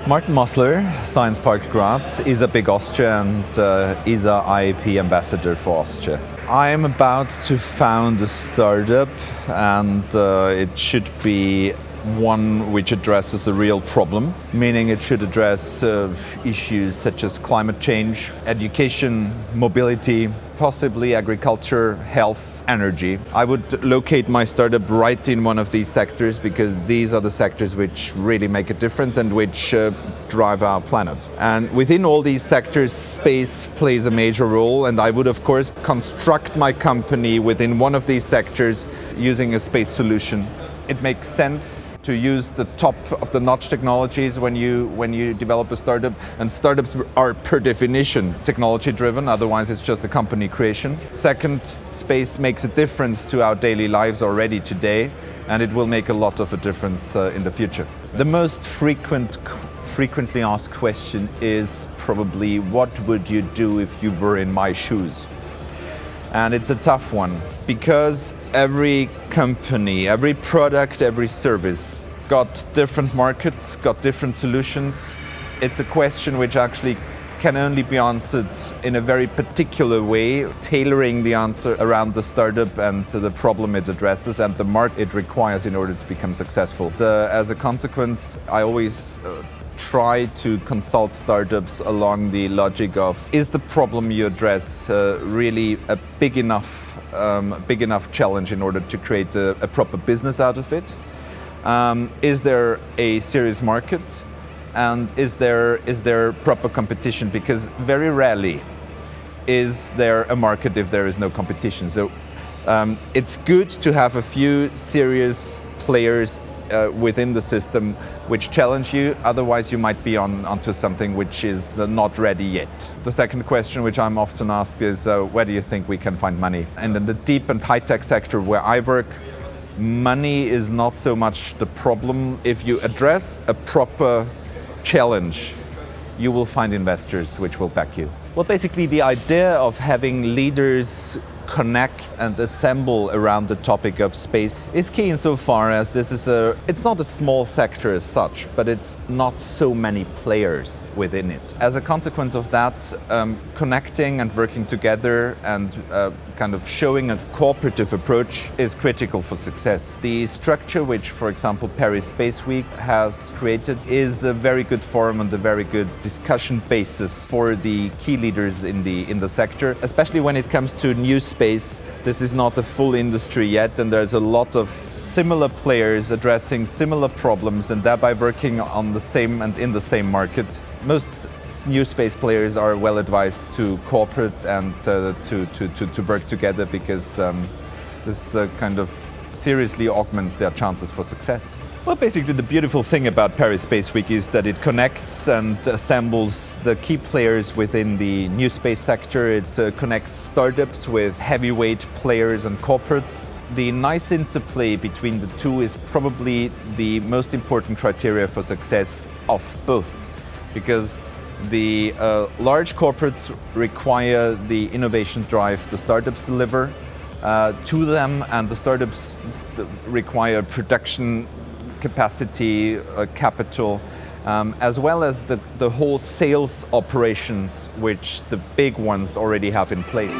Martin Mossler, Science Park Graz, ESA BIC Austria and ESA IAP Ambassador for Austria. I am about to found a startup and it should be one which addresses a real problem, meaning it should address issues such as climate change, education, mobility, possibly agriculture, health, energy. I would locate my startup right in one of these sectors because these are the sectors which really make a difference and which drive our planet. And within all these sectors, space plays a major role, and I would of course construct my company within one of these sectors using a space solution. It makes sense to use the top of the notch technologies when you develop a startup, and startups are per definition technology driven, otherwise it's just a company creation. Second, space makes a difference to our daily lives already today, and it will make a lot of a difference in the future. The most frequently asked question is probably, what would you do if you were in my shoes? And it's a tough one, because every company, every product, every service got different markets, got different solutions. It's a question which actually can only be answered in a very particular way, tailoring the answer around the startup and the problem it addresses and the market it requires in order to become successful. As a consequence, I always try to consult startups along the logic of, is the problem you address really a big enough challenge in order to create a proper business out of it? Is there a serious market? And is there proper competition? Because very rarely is there a market if there is no competition. So it's good to have a few serious players within the system which challenge you, otherwise you might be onto something which is not ready yet. The second question which I'm often asked is, where do you think we can find money? And in the deep and high-tech sector where I work, money is not so much the problem. If you address a proper challenge, you will find investors which will back you. Well, basically the idea of having leaders connect and assemble around the topic of space is key insofar as it's not a small sector as such, but it's not so many players within it. As a consequence of that, connecting and working together and kind of showing a cooperative approach is critical for success. The structure which, for example, Paris Space Week has created is a very good forum and a very good discussion basis for the key leaders in the sector, especially when it comes to new space. This is not a full industry yet, and there's a lot of similar players addressing similar problems and thereby working on the same and in the same market. Most new space players are well advised to cooperate and to work together, because this kind of seriously augments their chances for success. Well, basically the beautiful thing about Paris Space Week is that it connects and assembles the key players within the new space sector. It connects startups with heavyweight players and corporates. The nice interplay between the two is probably the most important criteria for success of both, because the large corporates require the innovation drive the startups deliver to them, and the startups require production capacity, capital, as well as the whole sales operations which the big ones already have in place.